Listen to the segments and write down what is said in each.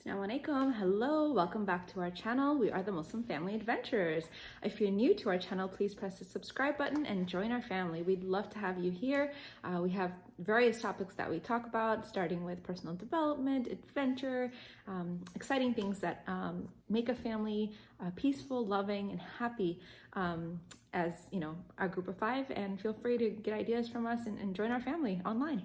Assalamu alaikum. Hello, welcome back to our channel. We are the Muslim Family Adventurers. If you're new to our channel, please press the subscribe button and join our family. We'd love to have you here. We have various topics that we talk about, starting with personal development, adventure, exciting things that make a family peaceful, loving, and happy as our group of 5. And feel free to get ideas from us and join our family online.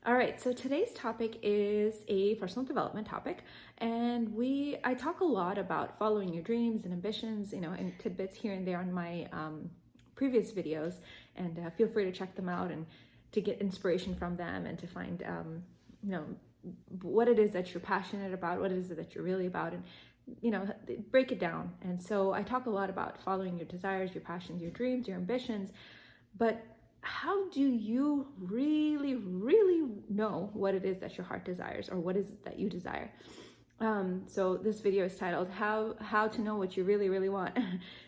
All right, so today's topic is a personal development topic, and I talk a lot about following your dreams and ambitions, and tidbits here and there on my previous videos, and feel free to check them out and to get inspiration from them and to find, what it is that you're passionate about, what it is that you're really about, and break it down. And so I talk a lot about following your desires, your passions, your dreams, your ambitions, but how do you really know what it is that your heart desires, or what is it that you desire? So this video is titled how to know what you really want.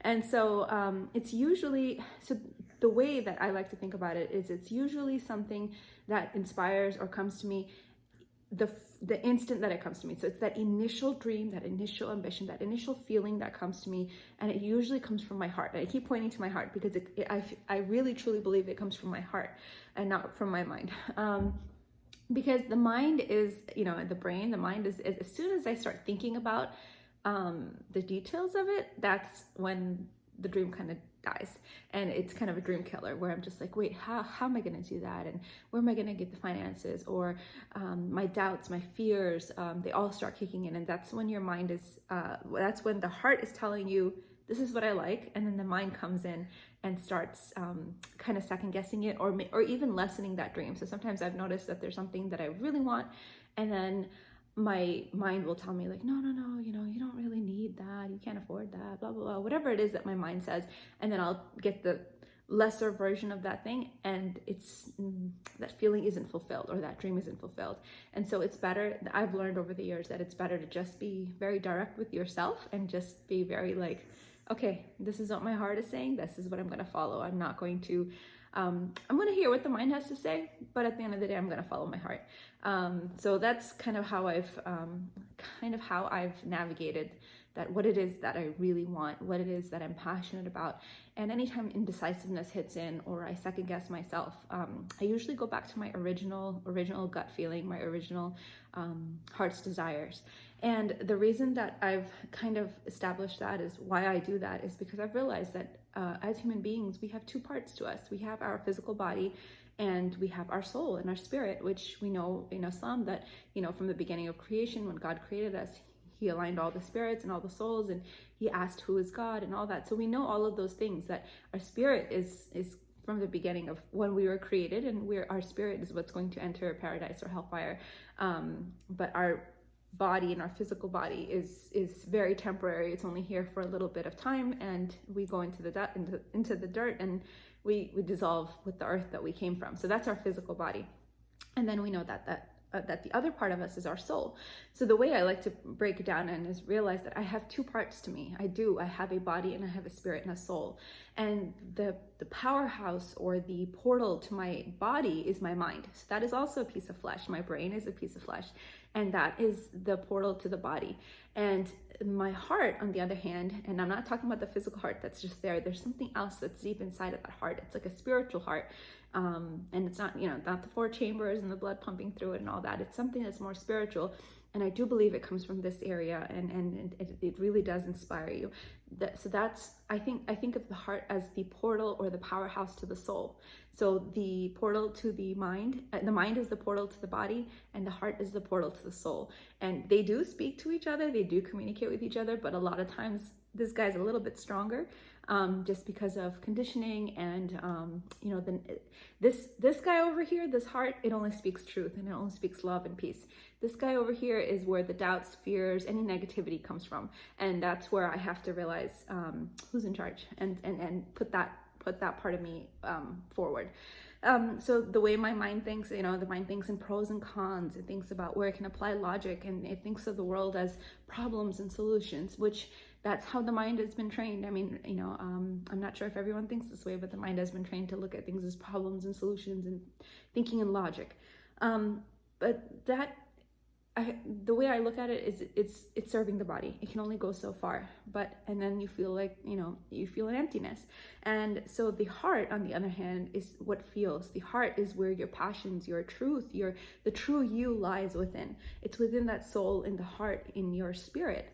And so it's usually, so the way that I like to think about it is it's usually something that inspires or comes to me the instant that it comes to me. So it's that initial dream, that initial ambition, that initial feeling that comes to me, and it usually comes from my heart. And I keep pointing to my heart because I really truly believe it comes from my heart and not from my mind. Because the mind is, the brain, the mind is, as soon as I start thinking about the details of it, that's when the dream kind of dies. And it's kind of a dream killer where I'm just like, wait, how am I going to do that? And where am I going to get the finances? Or my doubts, my fears, they all start kicking in. And that's when your mind is, that's when the heart is telling you, this is what I like. And then the mind comes in and starts kind of second guessing it, or even lessening that dream. So sometimes I've noticed that there's something that I really want, and then my mind will tell me like, no, you don't really need that, you can't afford that, blah, blah, blah, whatever it is that my mind says. And then I'll get the lesser version of that thing, and it's that feeling isn't fulfilled, or that dream isn't fulfilled. And so it's better, I've learned over the years that it's better to just be very direct with yourself and just be very like, okay, this is what my heart is saying, this is what I'm going to follow. I'm not going to I'm going to hear what the mind has to say, but at the end of the day, I'm going to follow my heart. So that's kind of how I've navigated that, what it is that I really want, what it is that I'm passionate about. And anytime indecisiveness hits in, or I second guess myself, I usually go back to my original gut feeling, my original heart's desires. And the reason that I've kind of established that is why I do that is because I've realized that as human beings, we have 2 parts to us. We have our physical body, and we have our soul and our spirit, which we know in Islam that, from the beginning of creation, when God created us, he aligned all the spirits and all the souls, and he asked who is God and all that. So we know all of those things, that our spirit is from the beginning of when we were created, and our spirit is what's going to enter paradise or hellfire. But our body and our physical body is very temporary. It's only here for a little bit of time, and we go into the dirt, and we dissolve with the earth that we came from. So that's our physical body. And then we know that the other part of us is our soul. So the way I like to break it down and is realize that I have 2 parts to me. I have a body, and I have a spirit and a soul. And the powerhouse, or the portal to my body, is my mind. So that is also a piece of flesh. My brain is a piece of flesh, and that is the portal to the body. And my heart, on the other hand, and I'm not talking about the physical heart that's just there's something else that's deep inside of that heart. It's like a spiritual heart. And it's not, not the 4 chambers and the blood pumping through it and all that. It's something that's more spiritual. And I do believe it comes from this area, and it really does inspire you. So that's, I think of the heart as the portal, or the powerhouse to the soul. So the portal to the mind is the portal to the body, and the heart is the portal to the soul. And they do speak to each other, they do communicate with each other, but a lot of times this guy's a little bit stronger, just because of conditioning. And this guy over here, this heart, it only speaks truth, and it only speaks love and peace. This guy over here is where the doubts, fears, any negativity comes from, and that's where I have to realize who's in charge, and put that part of me forward. So the way my mind thinks, the mind thinks in pros and cons. It thinks about where it can apply logic, and it thinks of the world as problems and solutions, which that's how the mind has been trained. I mean, I'm not sure if everyone thinks this way, but the mind has been trained to look at things as problems and solutions and thinking in logic. But that the way I look at it is it's serving the body. It can only go so far, and then you feel like, you feel an emptiness. And so the heart, on the other hand, is what feels. The heart is where your passions, your truth, the true you lies within. It's within that soul, in the heart, in your spirit.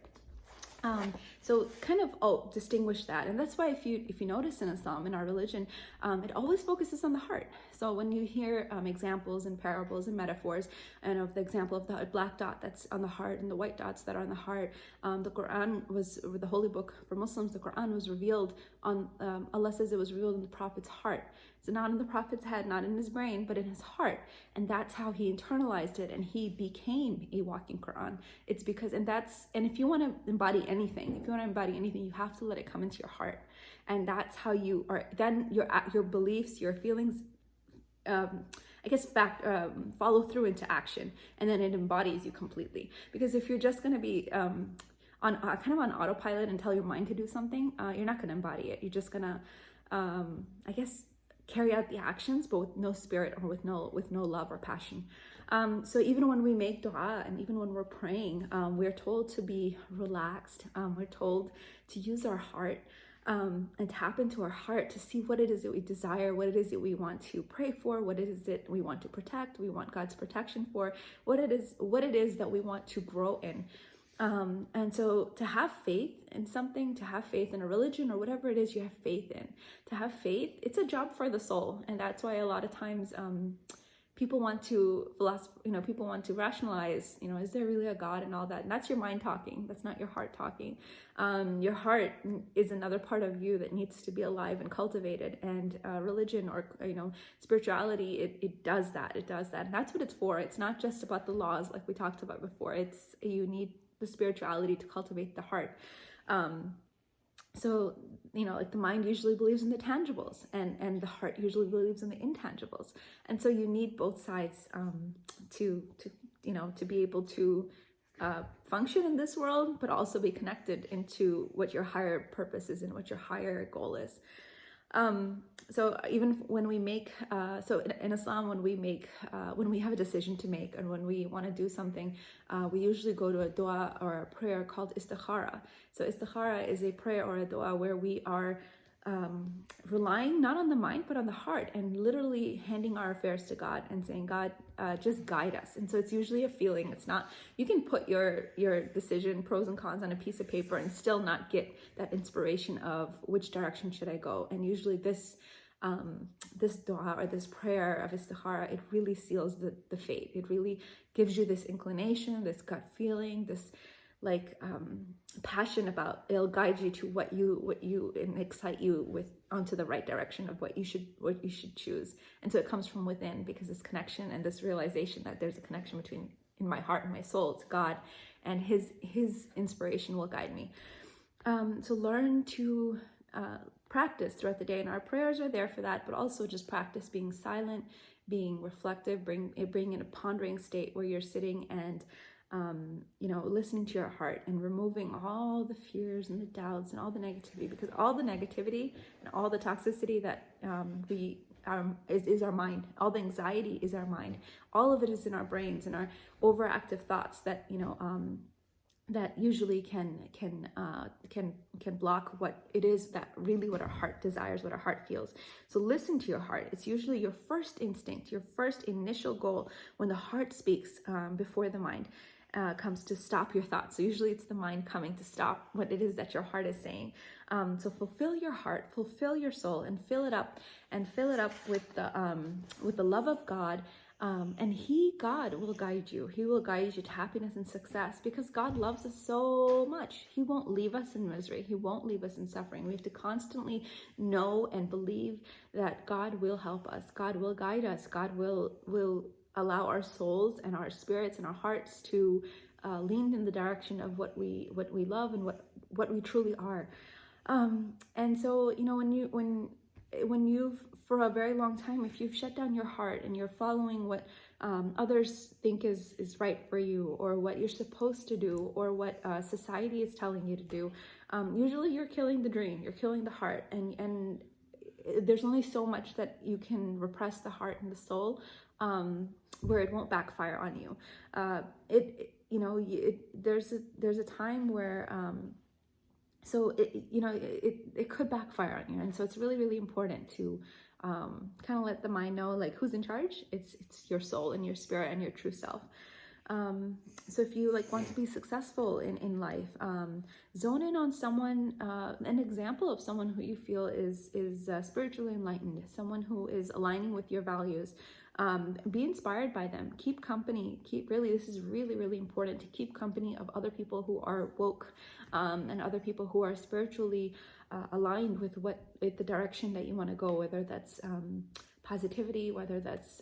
So kind of distinguish that. And that's why if you notice in Islam, in our religion, it always focuses on the heart. So when you hear examples and parables and metaphors, and of the example of the black dot that's on the heart and the white dots that are on the heart, the Quran was, the holy book for Muslims, the Quran was revealed on, Allah says it was revealed in the Prophet's heart. So not in the Prophet's head, not in his brain, but in his heart. And that's how he internalized it, and he became a walking Quran. It's because, and if you want to embody anything, you have to let it come into your heart. And that's how you are, then your beliefs, your feelings, follow through into action, and then it embodies you completely. Because if you're just going to be on autopilot and tell your mind to do something, you're not going to embody it. You're just going to, carry out the actions, but with no spirit, or with no love or passion. So even when we make dua, and even when we're praying, we're told to be relaxed. We're told to use our heart, and tap into our heart to see what it is that we desire, what it is that we want to pray for, what it is that we want to protect, we want God's protection for, what it is that we want to grow in. And so to have faith in something, to have faith in a religion, or whatever it is you have faith in, to have faith, it's a job for the soul. And that's why a lot of times people want to rationalize, is there really a God and all that? And that's your mind talking. That's not your heart talking. Your heart is another part of you that needs to be alive and cultivated. And religion, or spirituality, it does that. It does that. And that's what it's for. It's not just about the laws like we talked about before. You need the spirituality to cultivate the heart. So like the mind usually believes in the tangibles, and the heart usually believes in the intangibles. And so you need both sides to be able to function in this world, but also be connected into what your higher purpose is and what your higher goal is. So even when we make, in Islam, when we have a decision to make, and when we want to do something, we usually go to a dua or a prayer called Istahara. So Istahara is a prayer or a dua where we are relying not on the mind, but on the heart, and literally handing our affairs to God and saying, God, just guide us. And so it's usually a feeling. It's not, you can put your decision, pros and cons, on a piece of paper and still not get that inspiration of which direction should I go. And usually this dua or this prayer of Istihara, it really seals the fate. It really gives you this inclination, this gut feeling, this passion about, it'll guide you to what you and excite you onto the right direction of what you should choose. And so it comes from within, because this connection and this realization that there's a connection between, in my heart and my soul, to God, and his inspiration will guide me. So learn to practice throughout the day, and our prayers are there for that, but also just practice being silent, being reflective, bring in a pondering state where you're sitting and listening to your heart, and removing all the fears and the doubts and all the negativity, because all the negativity and all the toxicity that is our mind. All the anxiety is our mind. All of it is in our brains and our overactive thoughts that that usually can block what it is that really what our heart desires, what our heart feels. So listen to your heart. It's usually your first instinct, your first initial goal when the heart speaks before the mind comes to stop your thoughts. So usually it's the mind coming to stop what it is that your heart is saying. So fulfill your heart, fulfill your soul, and fill it up with the love of God. And God will guide you. He will guide you to happiness and success, because God loves us so much. He won't leave us in misery. He won't leave us in suffering. We have to constantly know and believe that God will help us. God will guide us. God will allow our souls and our spirits and our hearts to lean in the direction of what we love and what we truly are. And so, when you've, for a very long time, if you've shut down your heart and you're following what others think is right for you, or what you're supposed to do, or what society is telling you to do, usually you're killing the dream, you're killing the heart, and there's only so much that you can repress the heart and the soul where it won't backfire on you. There's a time where it could backfire on you, and so it's really, really important to kind of let the mind know, like, who's in charge. It's your soul and your spirit and your true self. So if you want to be successful in life, zone in on someone, an example of someone who you feel is spiritually enlightened, someone who is aligning with your values. Be inspired by them. Keep company. This is really, really important, to keep company of other people who are woke, and other people who are spiritually aligned with the direction that you want to go, whether that's positivity, whether that's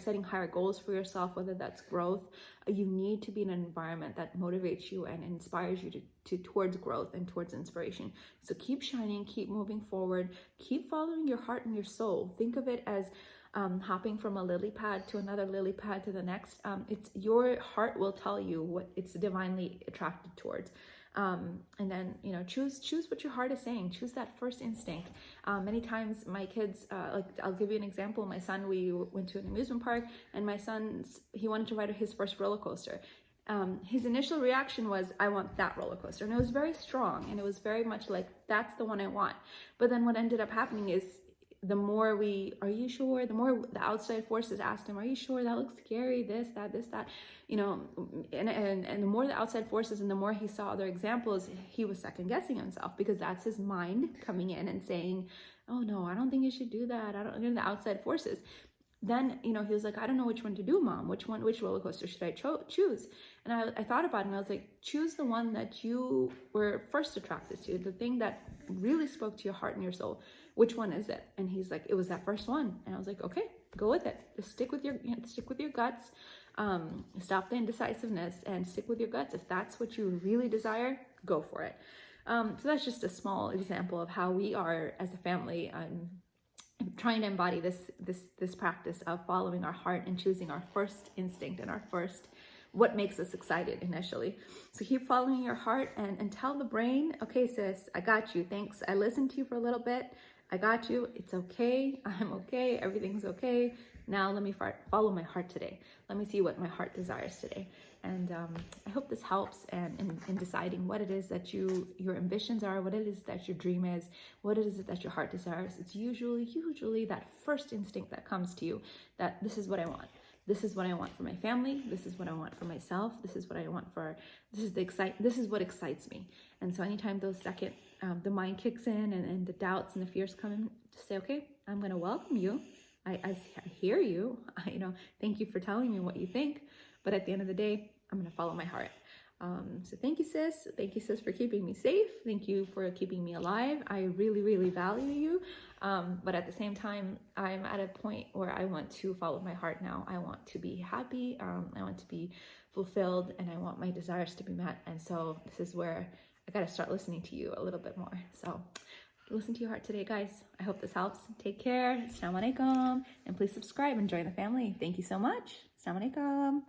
setting higher goals for yourself, whether that's growth. You need to be in an environment that motivates you and inspires you towards growth and towards inspiration. So keep shining, keep moving forward, keep following your heart and your soul. Think of it as hopping from a lily pad to another lily pad to the next. It's your heart will tell you what it's divinely attracted towards. And then, choose what your heart is saying. Choose that first instinct. Many times my kids, I'll give you an example. My son, we went to an amusement park, and he wanted to ride his first roller coaster. His initial reaction was, I want that roller coaster. And it was very strong, and it was very much like, that's the one I want. But then what ended up happening is, the more are you sure? The more the outside forces asked him, are you sure? That looks scary, this, that, and the more the outside forces and the more he saw other examples, he was second guessing himself, because that's his mind coming in and saying, oh no, I don't think you should do that. The outside forces. Then, he was like, I don't know which one to do, Mom. Which roller coaster should I choose? And I thought about it, and I was like, choose the one that you were first attracted to, the thing that really spoke to your heart and your soul. Which one is it? And he's like, it was that first one. And I was like, okay, go with it. Just stick with your guts. Stop the indecisiveness and stick with your guts. If that's what you really desire, go for it. So that's just a small example of how we are as a family. I'm trying to embody this practice of following our heart and choosing our first instinct and what makes us excited initially. So keep following your heart and tell the brain, okay, sis, I got you. Thanks. I listened to you for a little bit. I got you. It's okay. I'm okay. Everything's okay. Now let me follow my heart today. Let me see what my heart desires today. And I hope this helps in deciding what it is that your ambitions are, what it is that your dream is, what it is that your heart desires. It's usually that first instinct that comes to you, that this is what I want. This is what I want for my family. This is what I want for myself. This is what I want this is what excites me. And so anytime the mind kicks in and the doubts and the fears come in, just say, okay, I'm going to welcome you. I hear you. Thank you for telling me what you think. But at the end of the day, I'm going to follow my heart. So thank you, sis. Thank you, sis, for keeping me safe. Thank you for keeping me alive. I really, really value you. But at the same time, I'm at a point where I want to follow my heart now. I want to be happy. I want to be fulfilled, and I want my desires to be met. And so this is where I got to start listening to you a little bit more. So listen to your heart today, guys. I hope this helps. Take care. Assalamu alaikum. And please subscribe and join the family. Thank you so much. Assalamu alaikum.